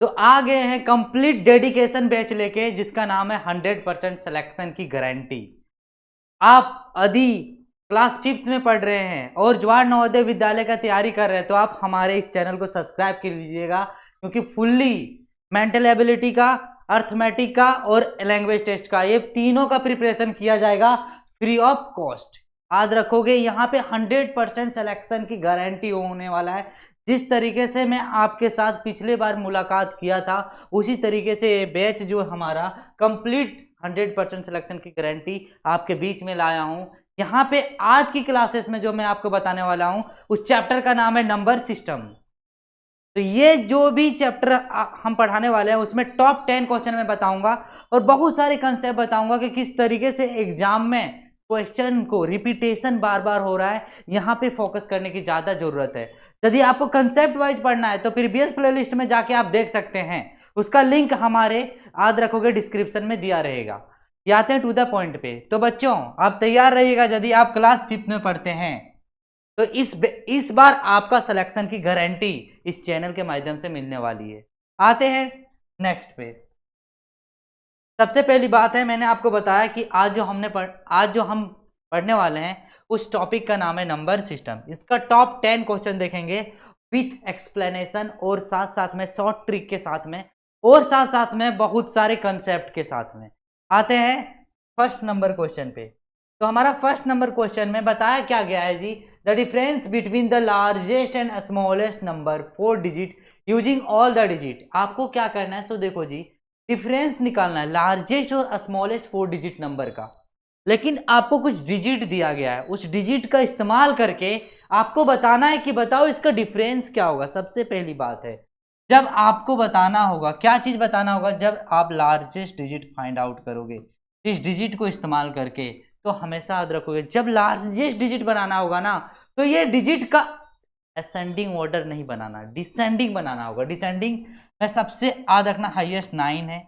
तो आ गए हैं कंप्लीट डेडिकेशन बैच लेके, जिसका नाम है 100% सिलेक्शन की गारंटी। आप यदि क्लास 5th में पढ़ रहे हैं और जवाहर नवोदय विद्यालय का तैयारी कर रहे हैं तो आप हमारे इस चैनल को सब्सक्राइब कर लीजिएगा, क्योंकि फुल्ली मेंटल एबिलिटी का, अर्थमेटिक का और लैंग्वेज टेस्ट का, ये तीनों का प्रिपरेशन किया जाएगा फ्री ऑफ कॉस्ट। याद रखोगे, यहाँ पे 100% सिलेक्शन की गारंटी होने वाला है। जिस तरीके से मैं आपके साथ पिछले बार मुलाकात किया था, उसी तरीके से ये बैच जो हमारा कंप्लीट 100% सिलेक्शन की गारंटी आपके बीच में लाया हूं। यहाँ पे आज की क्लासेस में जो मैं आपको बताने वाला हूं, उस चैप्टर का नाम है नंबर सिस्टम। तो ये जो भी चैप्टर हम पढ़ाने वाले हैं उसमें टॉप 10 क्वेश्चन मैं बताऊंगा और बहुत सारे कंसेप्ट बताऊंगा कि किस तरीके से एग्जाम में क्वेश्चन को रिपीटेशन बार बार हो रहा है, यहाँ पे फोकस करने की ज्यादा जरूरत है। यदि आपको कंसेप्ट वाइज पढ़ना है तो प्रीवियस प्लेलिस्ट में जाके आप देख सकते हैं, उसका लिंक हमारे याद रखोगे डिस्क्रिप्शन में दिया रहेगा। आते हैं टू द पॉइंट पे। तो बच्चों आप तैयार रहिएगा, यदि आप क्लास 5th में पढ़ते हैं तो इस बार आपका सिलेक्शन की गारंटी इस चैनल के माध्यम से मिलने वाली है। आते हैं नेक्स्ट पे। सबसे पहली बात है, मैंने आपको बताया कि आज जो हम पढ़ने वाले हैं उस टॉपिक का नाम है नंबर सिस्टम। इसका टॉप 10 क्वेश्चन देखेंगे विथ एक्सप्लेनेशन और साथ साथ में शॉर्ट ट्रिक के साथ में और साथ साथ में बहुत सारे कंसेप्ट के साथ में। आते हैं फर्स्ट नंबर क्वेश्चन पे। तो हमारा फर्स्ट नंबर क्वेश्चन में बताया क्या गया है जी, the difference between the largest and smallest number 4 digit using all the digit. आपको क्या करना है, सो देखो जी, डिफरेंस निकालना है लार्जेस्ट और स्मॉलेस्ट 4 डिजिट नंबर का, लेकिन आपको कुछ डिजिट दिया गया है, उस डिजिट का इस्तेमाल करके आपको बताना है कि बताओ इसका डिफरेंस क्या होगा। सबसे पहली बात है, जब आपको बताना होगा, क्या चीज बताना होगा, जब आप लार्जेस्ट डिजिट फाइंड आउट करोगे इस डिजिट को इस्तेमाल करके, तो हमेशा याद रखोगे जब लार्जेस्ट डिजिट बनाना होगा ना, तो ये डिजिट का असेंडिंग ऑर्डर नहीं बनाना, डिसेंडिंग बनाना होगा। डिसेंडिंग में सबसे याद रखना, हाईएस्ट 9 है,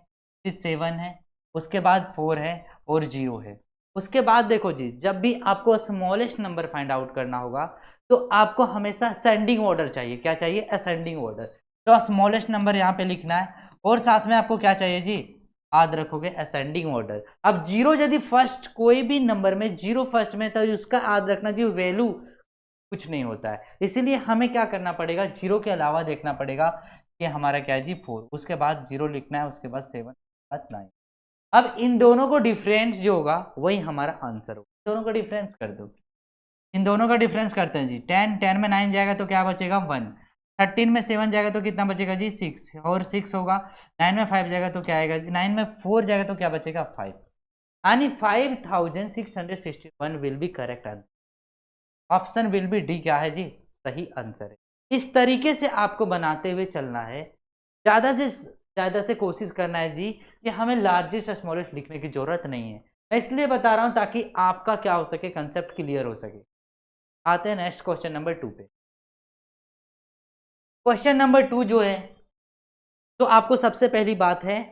फिर 7 है, उसके बाद 4 है और 0 है। उसके बाद देखो जी, जब भी आपको स्मॉलेस्ट नंबर फाइंड आउट करना होगा तो आपको हमेशा असेंडिंग ऑर्डर चाहिए। क्या चाहिए? Ascending order. तो स्मॉलेस्ट नंबर यहाँ पे लिखना है और साथ में आपको क्या चाहिए जी, याद रखोगे असेंडिंग ऑर्डर। अब 0 यदि फर्स्ट, कोई भी नंबर में 0 फर्स्ट में, तो उसका याद रखना जी वैल्यू कुछ नहीं होता है, इसीलिए हमें क्या करना पड़ेगा, 0 के अलावा देखना पड़ेगा कि हमारा क्या है जी 4, उसके बाद 0 लिखना है, उसके बाद 7, बाद 9। अब इन दोनों को डिफरेंस जो होगा वही हमारा आंसर होगा। दोनों का डिफरेंस कर दो, इन दोनों का डिफरेंस करते हैं जी। 10 में 9 जाएगा तो क्या बचेगा 1, 13 में 7 जाएगा तो कितना बचेगा जी 6, और 6 होगा। 9 में 5 जाएगा तो क्या आएगा, 9 में 4 जाएगा तो क्या बचेगा 5, यानी 5661 will be correct answer. Option will be D क्या है जी, सही आंसर है। इस तरीके से आपको बनाते हुए चलना है, ज्यादा से कोशिश करना है जी कि हमें लार्जेस्ट स्मॉलेस्ट लिखने की जरूरत नहीं है। मैं इसलिए बता रहा हूं ताकि आपका क्या हो सके, कंसेप्ट क्लियर हो सके। आते हैं नेक्स्ट क्वेश्चन नंबर 2 पे। क्वेश्चन नंबर 2 जो है, तो आपको सबसे पहली बात है,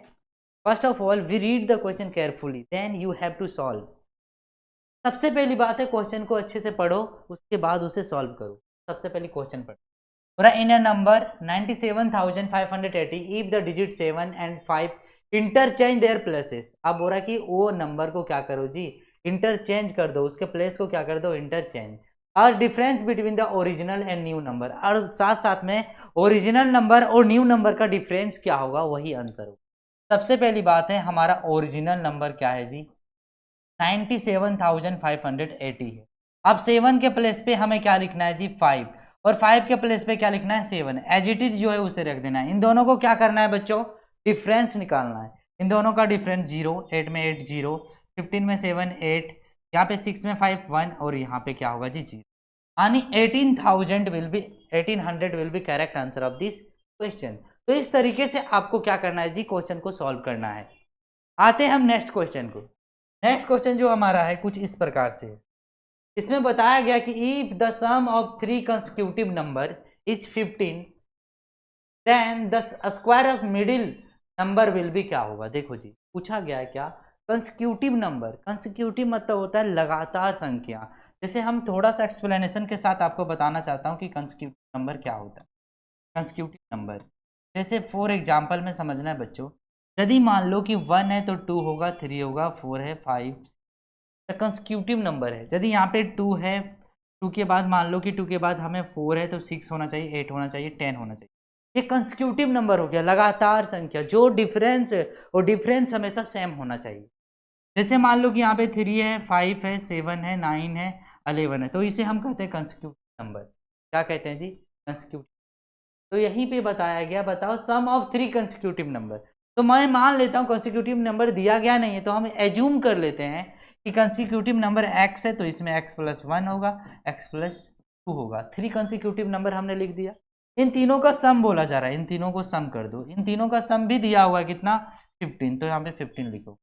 first of all we read the question carefully then you have to solve. सबसे पहली बात है, क्वेश्चन को अच्छे से पढ़ो, उसके बाद उसे सॉल्व करो। सबसे पहले क्वेश्चन पढ़ो। In a number 97,580 if the digit 7 and 5 interchange their places. अब बोल रहा कि वो नंबर को क्या करो जी, इंटरचेंज कर दो, उसके प्लेस को क्या कर दो, इंटरचेंज। और difference between the original and new number, और साथ साथ में ओरिजिनल नंबर और न्यू नंबर का डिफरेंस क्या होगा, वही आंसर होगा। सबसे पहली बात है, हमारा ओरिजिनल नंबर क्या है जी, 97,580 है। अब 7 के प्लेस पे हमें क्या लिखना है जी 5, और 5 के प्लेस पे क्या लिखना है 7, एज इट इज जो है उसे रख देना है। इन दोनों को क्या करना है बच्चों, डिफरेंस निकालना है। इन दोनों का डिफरेंस 0, 8 में 8 0, 15 में 7 8, यहाँ पे 6 में 5 1, और यहाँ पे क्या होगा जी 0, यानी 1800 will be correct answer of this question. तो इस तरीके से आपको क्या करना है जी, क्वेश्चन को सॉल्व करना है। आते हैं हम नेक्स्ट क्वेश्चन को। नेक्स्ट क्वेश्चन जो हमारा है कुछ इस प्रकार से, इसमें बताया गया कि if the sum of 3 consecutive number is 15 then the square of middle number will be, क्या होगा। देखो जी, पूछा गया है क्या, कंसेक्यूटिव नंबर। कंसेक्यूटिव मतलब होता है लगातार संख्या। जैसे हम थोड़ा सा एक्सप्लेनेशन के साथ आपको बताना चाहता हूँ कि कंसेक्यूटिव नंबर क्या होता है। कंसेक्यूटिव नंबर जैसे फॉर एग्जाम्पल में समझना है बच्चों, यदि मान लो कि 1 है तो 2 होगा, 3 होगा, 4 है, 5 कंसेक्यूटिव नंबर है। यदि यहाँ पे 2 है, 2 के बाद मान लो कि 2 के बाद हमें 4 है तो 6 होना चाहिए, 8 होना चाहिए, 10 होना चाहिए। ये कंसेक्यूटिव नंबर हो गया, लगातार संख्या। जो डिफरेंस है वो डिफरेंस हमेशा सेम होना चाहिए। जैसे मान लो कि यहाँ पे 3 है, 5 है, 7 है, 9 है, 11 है, तो इसे हम कहते हैं कंसेक्यूटिव नंबर। क्या कहते हैं जी? कंसेक्यूटिव। तो यहीं पे बताया गया, बताओ सम ऑफ 3 कंसेक्यूटिव नंबर। तो मैं मान लेता हूँ कंसेक्यूटिव नंबर दिया गया नहीं है, तो हम एज्यूम कर लेते हैं कि कंसेक्यूटिव नंबर x है, तो इसमें x + 1 होगा, x + 2 होगा। 3 कंसेक्यूटिव नंबर हमने लिख दिया। इन तीनों का सम बोला जा रहा है, इन तीनों को सम कर दो। इन तीनों का सम भी दिया हुआ है कितना? 15। तो यहाँ पे 15 लिखो।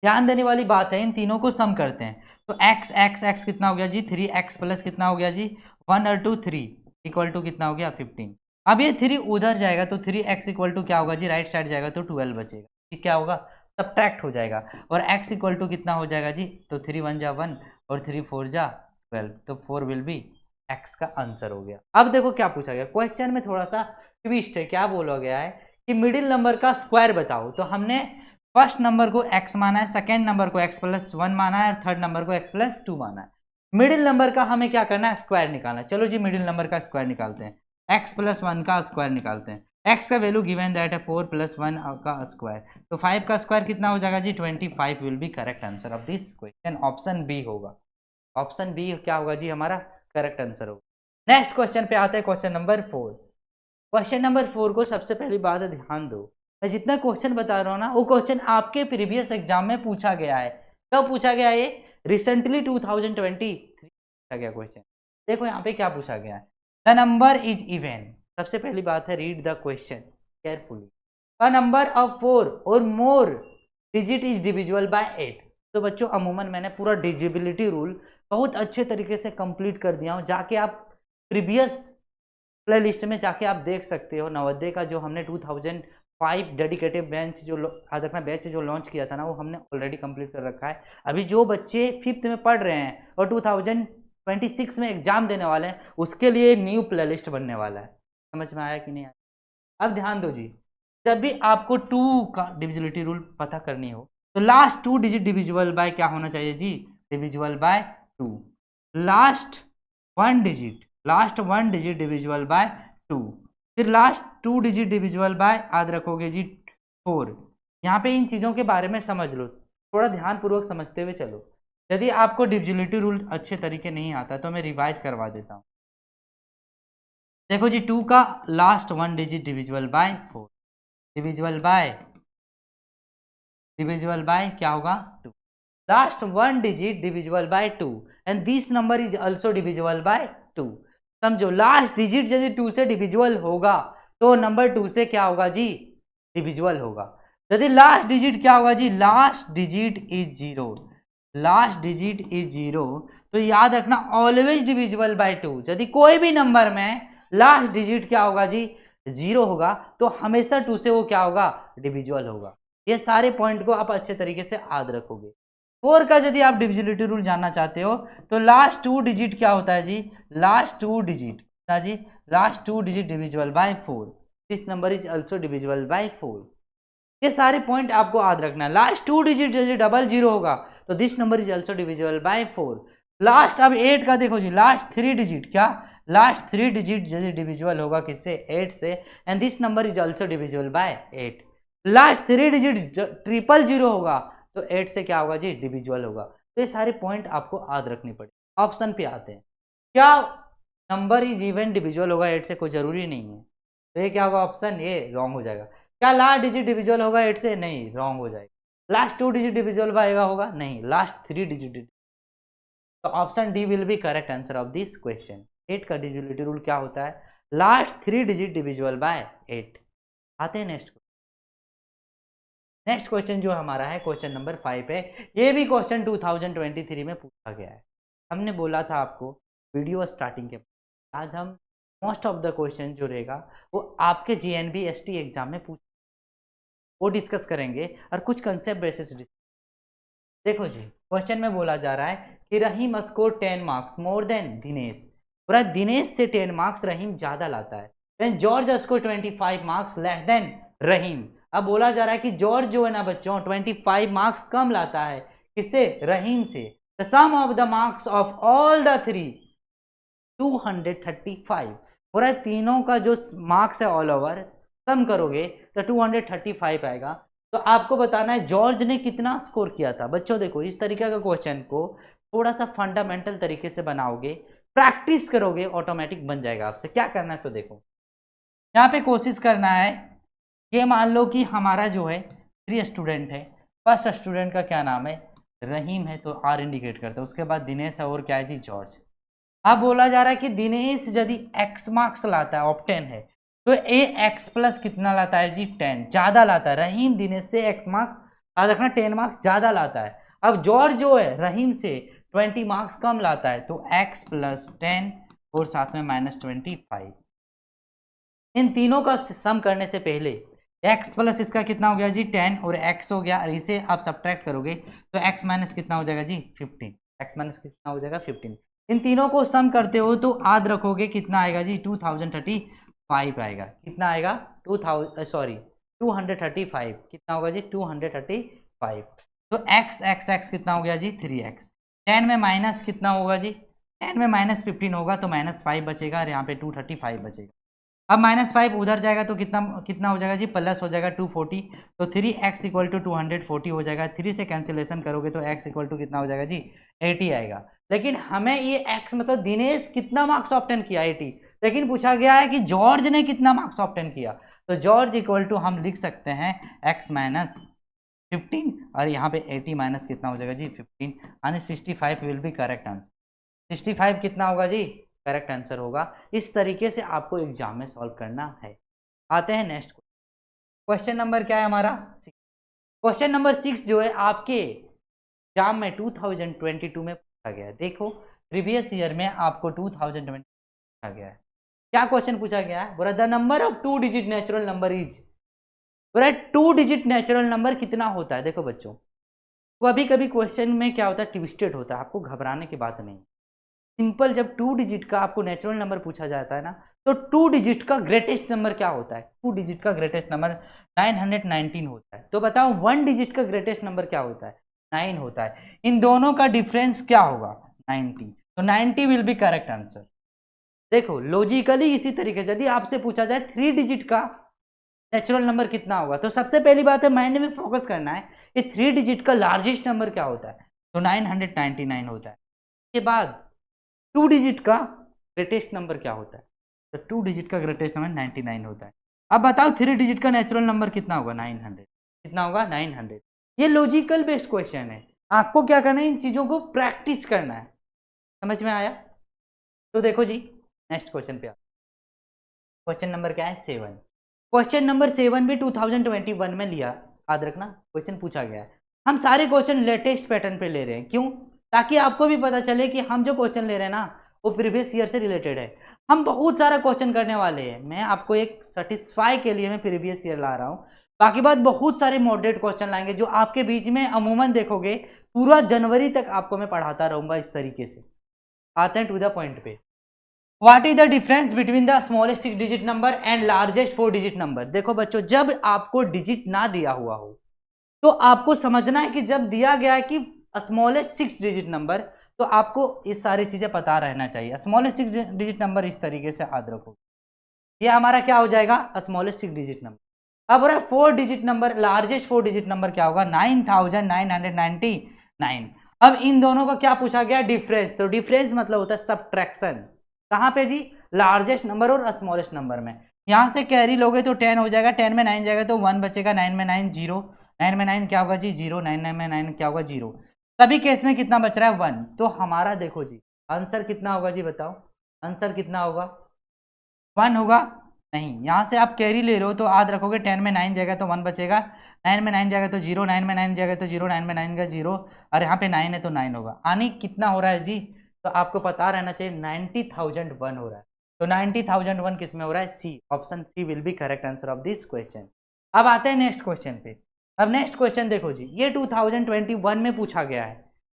ध्यान देने वाली बात है, इन तीनों को सम करते हैं तो x x x कितना हो गया जी? 3x प्लस कितना हो गया जी? 1 और 2 3 इक्वल टू कितना हो गया? 15। अब ये 3 उधर जाएगा तो 3x इक्वल टू क्या होगा जी? राइट साइड जाएगा तो 12 बचेगा। ये क्या होगा? सब्ट्रैक्ट हो जाएगा। और x इक्वल टू कितना हो जाएगा जी? तो 3 1 जा 1 और 3 4 जा 12, तो 4 विल बी x का आंसर हो गया। अब देखो क्या पूछा गया क्वेश्चन में, थोड़ा सा ट्विस्ट है। क्या बोला गया है कि मिडिल नंबर का स्क्वायर बताओ। तो हमने फर्स्ट नंबर को x माना है, सेकेंड नंबर को x + 1 माना है और थर्ड नंबर को x + 2 माना है। मिडिल नंबर का हमें क्या करना है? स्क्वायर निकालना है। चलो जी मिडिल नंबर का स्क्वायर निकालते हैं। x + 1 का स्क्वायर निकालते हैं। x का वैल्यू गिवन दैट है 4 + 1 का स्क्वायर, तो 5 का स्क्वायर कितना हो जाएगा जी? 25 will be correct answer of this question. Option B होगा। ऑप्शन बी क्या होगा जी? हमारा करेक्ट आंसर होगा। नेक्स्ट क्वेश्चन पे आते हैं, क्वेश्चन नंबर 4। क्वेश्चन नंबर 4 को सबसे पहली बात है ध्यान दो, मैं जितना क्वेश्चन बता रहा हूँ ना वो क्वेश्चन आपके प्रीवियस एग्जाम में पूछा गया है। कब पूछा गया? ये रिसेंटली 2023 पूछा गया क्वेश्चन। देखो यहाँ पे क्या पूछा गया है। The number is even. सबसे पहली बात है read the question carefully. A number of 4 और मोर डिजिट इज डिविजिबल बाय 8। तो बच्चों अमूमन मैंने पूरा डिजिबिलिटी रूल बहुत अच्छे तरीके से कंप्लीट कर दिया हूँ। जाके आप प्रीवियस प्ले लिस्ट में जाके आप देख सकते हो। नवोदय का जो हमने 2005 डेडिकेटेड बेंच जो याद रखना बैच जो लॉन्च किया था ना, वो हमने ऑलरेडी कंप्लीट कर रखा है। अभी जो बच्चे 5th में पढ़ रहे हैं और 2026 में एग्जाम देने वाले हैं, उसके लिए न्यू प्ले लिस्ट बनने वाला है। समझ में आया कि नहीं आया? अब ध्यान दो जी, जब भी आपको 2 का डिविजिबिलिटी रूल पता करनी हो तो लास्ट 2 डिजिट डिविजिबल बाय क्या होना चाहिए जी? Divisible by 2। Last 1 digit divisible by 2। फिर लास्ट 2 डिजिट डिविजिबल बाय याद रखोगे जी 4। यहाँ पे इन चीज़ों के बारे में समझ लो, थोड़ा ध्यानपूर्वक समझते हुए चलो। यदि आपको डिविजिबिलिटी रूल अच्छे तरीके नहीं आता तो मैं रिवाइज करवा देता हूँ। देखो जी 2 का last 1 digit divisible by 4, divisible by क्या होगा? 2। Last 1 digit divisible by 2 and this number is also divisible by 2। समझो, लास्ट डिजिट यदि 2 से डिविजिबल होगा तो नंबर 2 से क्या होगा जी? डिविजिबल होगा। यदि लास्ट डिजिट क्या होगा जी? Last digit is 0। Last digit is 0 तो याद रखना ऑलवेज डिविजिबल बाय 2। यदि कोई भी नंबर में लास्ट डिजिट क्या होगा जी? 0 होगा तो हमेशा 2 से वो क्या होगा? डिविजिबल होगा। ये सारे पॉइंट को आप अच्छे तरीके से याद रखोगे। 4 का यदि आप डिविजिबिलिटी रूल जानना चाहते हो तो लास्ट 2 डिजिट क्या होता है जी? लास्ट 2 डिजिट ना जी? Last 2 digit divisible by 4। This number is also divisible by 4। ये सारे पॉइंट आपको याद रखना है। लास्ट 2 डिजिट यदि 00 होगा तो this number is also divisible by 4। Last अब 8 का देखो जी, लास्ट 3 डिजिट क्या? लास्ट 3 डिजिट यदि डिविजिबल होगा किससे? 8 से, and this number is also divisible bye 8। Last 3 digit 000 होगा तो 8 से क्या होगा जी? डिविजिबल होगा। तो ये सारे पॉइंट आपको याद रखने पड़े। ऑप्शन पे आते हैं, क्या नंबर इज इवन डिविजिबल होगा 8 से? कोई जरूरी नहीं है। तो ये क्या होगा? ऑप्शन ए रॉन्ग हो जाएगा। क्या लास्ट डिजिट डिविजिबल होगा 8 से? नहीं, रॉन्ग हो जाएगा। लास्ट 2 डिजिट डिविजिबल बाय होगा? नहीं, लास्ट 3 डिजिट। तो option D will be correct answer of this question. 8 का डिविजिबिलिटी रूल क्या होता है? Last 3 digit divisible bye 8। आते हैं नेक्स्ट क्वेश्चन जो हमारा है क्वेश्चन नंबर 5 है। ये भी क्वेश्चन 2023 में पूछा गया है। हमने बोला था आपको वीडियो स्टार्टिंग के, आज हम मोस्ट ऑफ द क्वेश्चन जो रहेगा वो आपके जीएनबी एसटी एग्जाम में वो डिस्कस करेंगे और कुछ कंसेप्ट बेसिस। देखो जी क्वेश्चन में बोला जा रहा है कि Rahim score 10 marks more than Dinesh. पूरा दिनेश से 10 मार्क्स रहीम ज्यादा लाता है। When George score 25 marks less than Rahim. अब बोला जा रहा है कि जॉर्ज जो है ना बच्चों 25 मार्क्स कम लाता है, किससे? रहीम से। The sum of the marks of all the three 235। पूरा तीनों का जो मार्क्स है ऑल ओवर सम करोगे तो 235 आएगा। तो आपको बताना है जॉर्ज ने कितना स्कोर किया था। बच्चों देखो इस तरीके का क्वेश्चन को थोड़ा सा फंडामेंटल तरीके से बनाओगे, प्रैक्टिस करोगे, ऑटोमेटिक बन जाएगा आपसे। क्या करना है तो देखो, यहाँ पे कोशिश करना है, ये मान लो कि हमारा जो है 3 स्टूडेंट है। फर्स्ट स्टूडेंट का क्या नाम है? रहीम है, तो आर इंडिकेट करता है। उसके बाद दिनेश है और क्या है जी? जॉर्ज। अब बोला जा रहा है कि दिनेश यदि x मार्क्स लाता है, ऑप्टेन है, तो ए एक्स प्लस कितना लाता है जी? 10 ज्यादा लाता है। रहीम दिनेश से x मार्क्स याद रखना 10 मार्क्स ज्यादा लाता है। अब जॉर्ज जो है रहीम से 20 मार्क्स कम लाता है, तो x प्लस 10 और साथ में माइनस 25। इन तीनों का सम करने से पहले x प्लस इसका कितना हो गया जी? 10 और x हो गया, और इसे आप सब्ट्रैक्ट करोगे तो x माइनस कितना हो जाएगा जी? 15। x माइनस कितना हो जाएगा? 15। इन तीनों को सम करते हो तो याद रखोगे कितना आएगा जी? 2035 आएगा। कितना आएगा? 235। कितना होगा जी? 235। तो x कितना हो गया जी? 3x। 10 में माइनस कितना होगा जी? 10 में माइनस 15 होगा तो माइनस 5 बचेगा, और यहाँ पे 235 बचेगा। अब माइनस 5 उधर जाएगा तो कितना कितना हो जाएगा जी? प्लस हो जाएगा 240। तो 3x इक्वल टू 240 हो जाएगा। 3 से कैंसिलेशन करोगे तो x इक्वल टू कितना हो जाएगा जी? 80 आएगा। लेकिन हमें ये x मतलब दिनेश कितना मार्क्स ऑब्टेन किया? 80। लेकिन पूछा गया है कि जॉर्ज ने कितना मार्क्स ऑब्टेन किया, तो जॉर्ज इक्वल टू हम लिख सकते हैं x माइनस 15, और यहाँ पे 80 माइनस कितना हो जाएगा जी? 15, यानी 65 विल बी करेक्ट आंसर। 65 कितना होगा जी? करेक्ट आंसर होगा। इस तरीके से आपको एग्जाम में सॉल्व करना है। आते हैं नेक्स्ट क्वेश्चन नंबर क्या है हमारा? 6। क्वेश्चन नंबर 6 जो है आपके एग्जाम में 2022 में पूछा गया है। देखो प्रीवियस ईयर में आपको 2020 पूछा गया है। क्या क्वेश्चन पूछा गया है? बोला the number of 2 digit natural number is, बोला 2 डिजिट नेचुरल नंबर कितना होता है? देखो बच्चों, कभी कभी क्वेश्चन में क्या होता है? ट्विस्टेड होता है, आपको घबराने की बात नहीं। सिंपल, जब 2 डिजिट का आपको नेचुरल नंबर पूछा जाता है ना, तो 2 डिजिट का ग्रेटेस्ट नंबर क्या होता है? 2 डिजिट का ग्रेटेस्ट नंबर 919 होता है। तो बताओ 1 डिजिट का ग्रेटेस्ट नंबर क्या होता है? 9 होता है। इन दोनों का डिफरेंस क्या होगा? 90। तो 90 विल बी करेक्ट आंसर। देखो लॉजिकली इसी तरीके से यदि आपसे पूछा जाए 3 डिजिट का नेचुरल नंबर कितना होगा, तो सबसे पहली बात है माइंड में फोकस करना है कि 3 डिजिट का लार्जेस्ट नंबर क्या होता है, तो 999 होता है। के बाद 2 डिजिट का ग्रेटेस्ट नंबर क्या होता है, तो 2 डिजिट का ग्रेटेस्ट नंबर 99 होता है। अब बताओ 3 डिजिट का नेचुरल नंबर कितना होगा? 900। कितना होगा? 900। ये लॉजिकल बेस्ड क्वेश्चन है, आपको क्या करना है? इन चीजों को प्रैक्टिस करना है। समझ में आया? तो देखो जी नेक्स्ट क्वेश्चन पे। क्वेश्चन नंबर क्या है? 7। क्वेश्चन नंबर 7 भी 2021 में लिया, याद रखना क्वेश्चन पूछा गया है। हम सारे क्वेश्चन लेटेस्ट पैटर्न पे ले रहे हैं, क्यों? ताकि आपको भी पता चले कि हम जो क्वेश्चन ले रहे हैं ना वो प्रीवियस ईयर से रिलेटेड है। हम बहुत सारा क्वेश्चन करने वाले हैं, मैं आपको एक सेटिस्फाई के लिए मैं प्रीवियस ईयर ला रहा हूँ। बाकी बात बहुत सारे मॉडरेट क्वेश्चन लाएंगे जो आपके बीच में अमूमन देखोगे पूरा जनवरी तक आपको मैं पढ़ाता रहूंगा इस तरीके से। आते हैं टू द पॉइंट पे। What is the difference between the smallest 6 digit number and largest 4 digit number? देखो बच्चों, जब आपको डिजिट ना दिया हुआ हो तो आपको समझना है कि जब दिया गया है कि स्मॉलेस्ट 6 डिजिट नंबर, तो आपको इस सारी चीजें पता रहना चाहिए। स्मॉलेस्ट 6 डिजिट नंबर इस तरीके से याद रखो, ये हमारा क्या हो जाएगा? Smallest 6 digit number. अब 4 digit number, largest 4 digit number क्या होगा? 9999। अब इन दोनों का क्या पूछा गया? डिफरेंस। तो डिफरेंस मतलब होता है सब्ट्रैक्शन। कहाँ पे जी? लार्जेस्ट नंबर और स्मॉलेस्ट नंबर में। यहां से कैरी लोगे तो 10 हो जाएगा, 10 में 9 जाएगा तो 1 बचेगा, 9 में 9 0, 9 में 9 क्या होगा जी? 0, 9 में 9 क्या होगा? 0। सभी केस में कितना बच रहा है? 1। तो हमारा देखो जी आंसर कितना होगा जी? बताओ आंसर कितना होगा? 1 होगा? नहीं, यहाँ से आप कैरी ले रहे हो तो याद रखोगे 10 में 9 जाएगा तो 1 बचेगा, 9 में 9 जाएगा तो 0, 9 में 9 जाएगा तो 0, 9 में 9 का 0, और यहाँ पे 9 है तो 9 होगा। यानी कितना हो रहा है जी? तो आपको पता रहना चाहिए 90,001 हो रहा है। तो 90,001 किस में हो रहा है? C. Option C will be correct answer of this question. अब आते हैं नेक्स्ट क्वेश्चन पे। अब नेक्स्ट क्वेश्चन देखो जी, ये 2021 में पूछा गया है।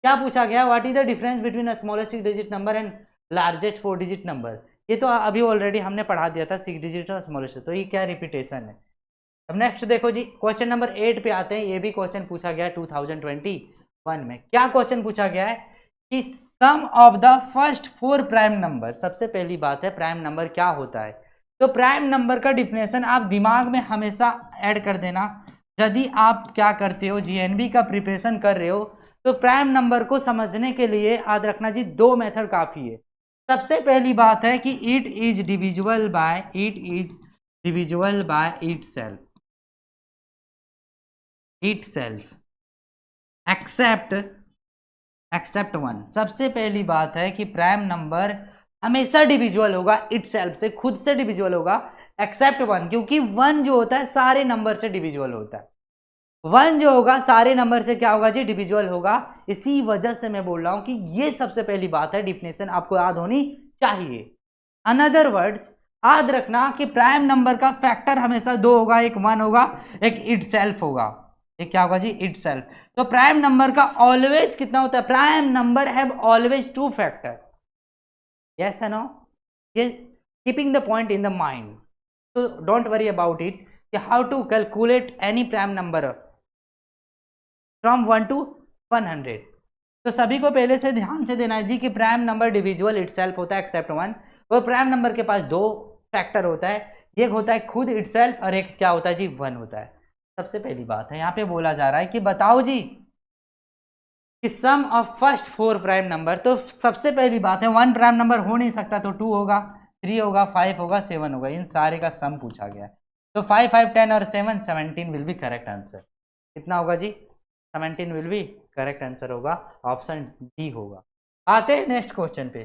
क्या पूछा गया? What is the difference between smallest 6 digit number and largest 4 digit number? ये तो अभी ऑलरेडी हमने पढ़ा दिया था 6 डिजिट और स्मॉलेस्ट, तो ये क्या रिपीटेशन है। अब नेक्स्ट देखो जी, क्वेश्चन नंबर 8 पे आते हैं। ये भी क्वेश्चन पूछा गया है 2021 में। क्या क्वेश्चन पूछा गया है कि sum of the first 4 prime number. सबसे पहली बात है प्राइम नंबर क्या होता है। तो प्राइम नंबर का डिफिनेशन आप दिमाग में हमेशा ऐड कर देना। यदि आप क्या करते हो, जीएनबी का प्रिपरेशन कर रहे हो, तो प्राइम नंबर को समझने के लिए याद रखना जी 2 मेथड काफी है। सबसे पहली बात है कि it is divisible by itself except 1। सबसे पहली बात है कि प्राइम नंबर हमेशा डिविजुअल होगा इट सेल्फ से, खुद से डिविजुअल होगा, एक्सेप्ट 1, क्योंकि 1 जो होता है सारे नंबर से डिविजुअल होता है। 1 जो होगा सारे नंबर से क्या होगा जी, डिविजुअल होगा। इसी वजह से मैं बोल रहा हूं कि ये सबसे पहली बात है, डिफिनेशन आपको याद होनी चाहिए। अनदर वर्ड्स याद रखना कि प्राइम नंबर का फैक्टर हमेशा 2 होगा, एक 1 होगा, एक इट सेल्फ होगा। ये क्या होगा जी, इट सेल्फ। तो प्राइम नंबर का ऑलवेज कितना होता है, prime number have always 2 factor. Yes no, ये keeping the point in the mind, so don't worry about it कि how to calculate any prime number from 1 to 100। तो सभी को पहले से ध्यान से देना है जी कि प्राइम नंबर डिविजुअल इटसेल्फ होता है एक्सेप्ट 1, और प्राइम नंबर के पास 2 फैक्टर होता है, एक होता है खुद इटसेल्फ और एक क्या होता है जी 1 होता है। सबसे पहली बात है यहाँ पे बोला जा रहा है कि बताओ जी कि sum of first 4 prime number. तो सबसे पहली बात है 1 प्राइम नंबर हो नहीं सकता, तो 2 होगा, 3 होगा, 5 होगा, 7 होगा, इन सारे का सम पूछा गया है। तो 5, 5, 10 और 7, 17 विल बी करेक्ट आंसर। कितना होगा जी, 17 विल बी करेक्ट आंसर होगा, ऑप्शन डी होगा। आते हैं नेक्स्ट क्वेश्चन पे।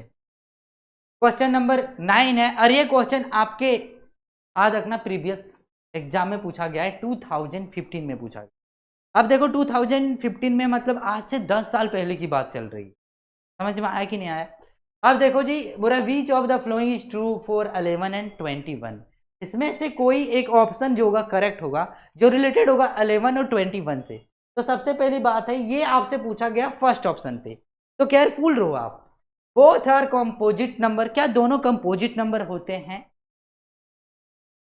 क्वेश्चन नंबर 9 है, और ये क्वेश्चन आपके याद रखना प्रीवियस एग्जाम में पूछा गया है, 2015 में पूछा गया। अब देखो 2015 में मतलब आज से 10 साल पहले की बात चल रही है। समझ में आया कि नहीं आया। अब देखो जी बोला which of the following is true for 11 and 21। इसमें से कोई एक ऑप्शन जो होगा करेक्ट होगा, जो रिलेटेड होगा 11 और 21 से। तो सबसे पहली बात है ये आपसे पूछा गया फर्स्ट ऑप्शन पे, तो केयरफुल रहो आप। बोथ आर कंपोजिट नंबर, क्या दोनों कंपोजिट नंबर होते हैं।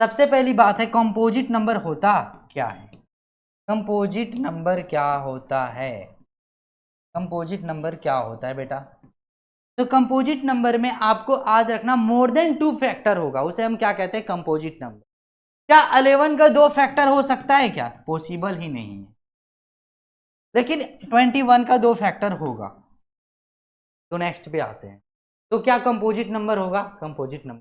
सबसे पहली बात है कंपोजिट नंबर होता क्या है, कंपोजिट नंबर क्या होता है, कंपोजिट नंबर क्या होता है बेटा। तो कंपोजिट नंबर में आपको याद रखना मोर देन 2 फैक्टर होगा, उसे हम क्या कहते हैं कंपोजिट नंबर। क्या 11 का 2 फैक्टर हो सकता है क्या, पॉसिबल ही नहीं है, लेकिन 21 का 2 फैक्टर होगा। तो नेक्स्ट पे आते हैं, तो क्या कंपोजिट नंबर होगा, कंपोजिट नंबर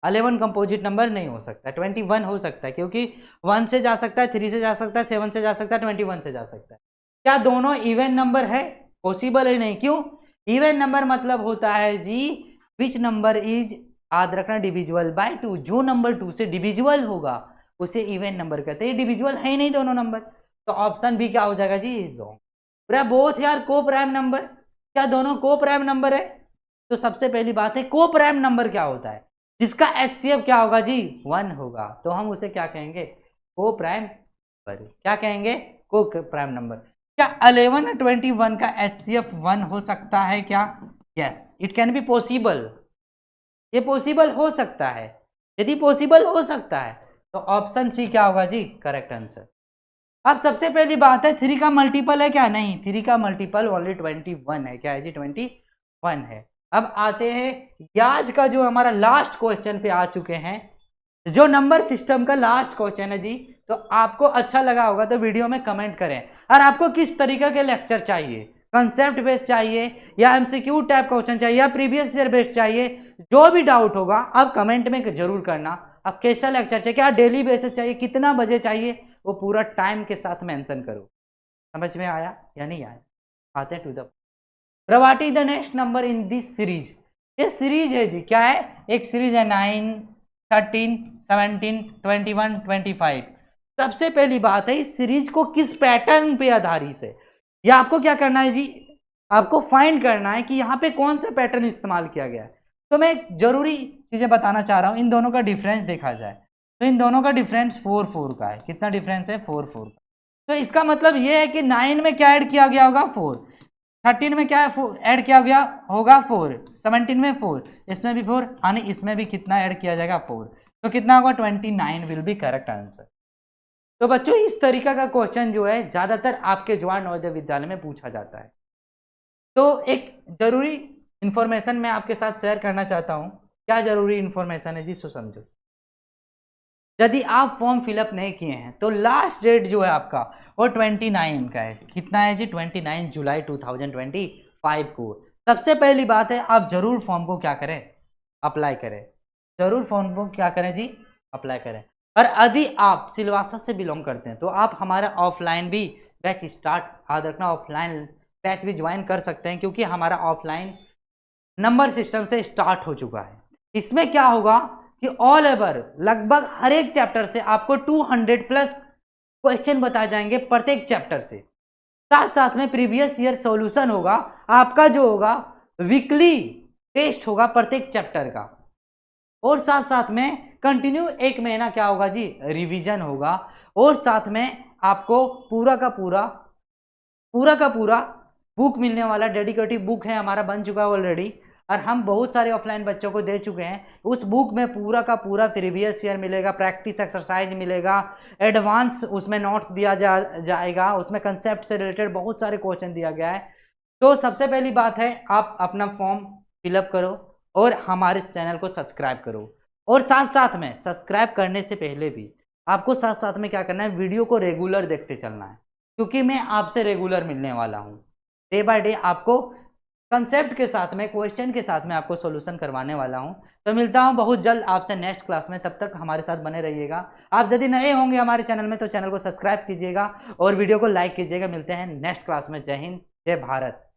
11 कंपोजिट नंबर नहीं हो सकता, 21 हो सकता है, क्योंकि 1 से जा सकता है, 3 से जा सकता है, 7 से जा सकता है, 21 से जा सकता है। क्या दोनों इवन नंबर है, पॉसिबल है नहीं। क्यों, इवन नंबर मतलब होता है जी विच नंबर इज याद रखना डिविजुअल बाय 2, जो नंबर 2 से डिविजुअल होगा उसे इवन नंबर कहते हैं। डिविजुअल है ही नहीं दोनों नंबर, तो ऑप्शन भी क्या हो जाएगा जी रॉन्ग। बोथ यार को प्राइम नंबर, क्या दोनों को प्राइम नंबर है। तो सबसे पहली बात है को प्राइम नंबर क्या होता है, जिसका HCF क्या होगा जी 1 होगा, तो हम उसे क्या कहेंगे को प्राइम नंबर। क्या कहेंगे को प्राइम नंबर। क्या 11 और 21 का HCF 1 हो सकता है क्या, yes it can be possible, ये पॉसिबल हो सकता है। यदि पॉसिबल हो सकता है तो ऑप्शन सी क्या होगा जी करेक्ट आंसर। अब सबसे पहली बात है 3 का मल्टीपल है क्या, नहीं 3 का मल्टीपल ओनली 21 है, क्या है जी 21 है। अब आते हैं आज का जो हमारा लास्ट क्वेश्चन पे आ चुके हैं, जो नंबर सिस्टम का लास्ट क्वेश्चन है जी। तो आपको अच्छा लगा होगा तो वीडियो में कमेंट करें, और आपको किस तरीके के लेक्चर चाहिए, कंसेप्ट बेस्ड चाहिए या MCQ टाइप क्वेश्चन चाहिए या प्रीवियस ईयर बेस्ड चाहिए, जो भी डाउट होगा आप कमेंट में जरूर करना। अब कैसा लेक्चर चाहिए, क्या डेली बेसिस चाहिए, कितना बजे चाहिए, वो पूरा टाइम के साथ मेंशन करो। समझ में आया या नहीं आया। आते हैं to the what is the next number in this series. ये सीरीज है जी, क्या है, एक सीरीज है 9, 13, 17, 21, 25। सबसे पहली बात है इस सीरीज को किस पैटर्न पे आधारित है, ये आपको क्या करना है जी, आपको फाइंड करना है कि यहाँ पे कौन सा पैटर्न इस्तेमाल किया गया है। तो मैं जरूरी चीजें बताना चाह रहा हूँ, इन दोनों का डिफरेंस देखा जाए तो इन दोनों का डिफरेंस 4 का है। कितना डिफरेंस है 4 का। तो इसका मतलब ये है कि 9 में क्या ऐड किया गया होगा 4, 13 में क्या है, ऐड किया गया होगा 4, 17 में 4, इसमें भी 4, यानी इसमें भी कितना ऐड किया जाएगा 4, तो कितना होगा 29 विल बी करेक्ट आंसर। तो बच्चों इस तरीका का क्वेश्चन जो है ज्यादातर आपके जवाहर नवोदय विद्यालय में पूछा जाता है। तो एक जरूरी इंफॉर्मेशन मैं आपके साथ शेयर करना चाहता हूं। क्या जरूरी इंफॉर्मेशन है जी, सो समझो। यदि आप फॉर्म फिलअप नहीं किए हैं तो लास्ट डेट जो है आपका वो 29 का है। कितना है जी, 29 जुलाई 2025 को। सबसे पहली बात है आप जरूर फॉर्म को क्या करें, अप्लाई करें। जरूर फॉर्म को क्या करें जी, अप्लाई करें। और यदि आप सिलवासा से बिलोंग करते हैं तो आप हमारा ऑफलाइन भी बैच स्टार्ट, याद रखना ऑफलाइन बैच भी ज्वाइन कर सकते हैं, क्योंकि हमारा ऑफलाइन नंबर सिस्टम से स्टार्ट हो चुका है। इसमें क्या होगा कि ऑल ओवर लगभग हर एक चैप्टर से आपको 200 प्लस क्वेश्चन बताए जाएंगे प्रत्येक चैप्टर से। साथ साथ में प्रीवियस ईयर सॉल्यूशन होगा, आपका जो होगा वीकली टेस्ट होगा प्रत्येक चैप्टर का, और साथ साथ में कंटिन्यू 1 महीना क्या होगा जी, रिवीजन होगा। और साथ में आपको पूरा का पूरा बुक मिलने वाला, डेडिकेटिव बुक है हमारा, बन चुका है ऑलरेडी, और हम बहुत सारे ऑफलाइन बच्चों को दे चुके हैं। उस बुक में पूरा का पूरा प्रीवियस ईयर मिलेगा, प्रैक्टिस एक्सरसाइज मिलेगा, एडवांस उसमें नोट्स दिया जाएगा, उसमें कंसेप्ट से रिलेटेड बहुत सारे क्वेश्चन दिया गया है। तो सबसे पहली बात है आप अपना फॉर्म फिलअप करो और हमारे चैनल को सब्सक्राइब करो। और साथ साथ में सब्सक्राइब करने से पहले भी आपको साथ साथ में क्या करना है, वीडियो को रेगुलर देखते चलना है, क्योंकि मैं आपसे रेगुलर मिलने वाला हूँ। डे बाय डे आपको कंसेप्ट के साथ में, क्वेश्चन के साथ में आपको सॉल्यूशन करवाने वाला हूं। तो मिलता हूं बहुत जल्द आपसे नेक्स्ट क्लास में, तब तक हमारे साथ बने रहिएगा। आप यदि नए होंगे हमारे चैनल में तो चैनल को सब्सक्राइब कीजिएगा और वीडियो को लाइक कीजिएगा। मिलते हैं नेक्स्ट क्लास में। जय हिंद, जय भारत।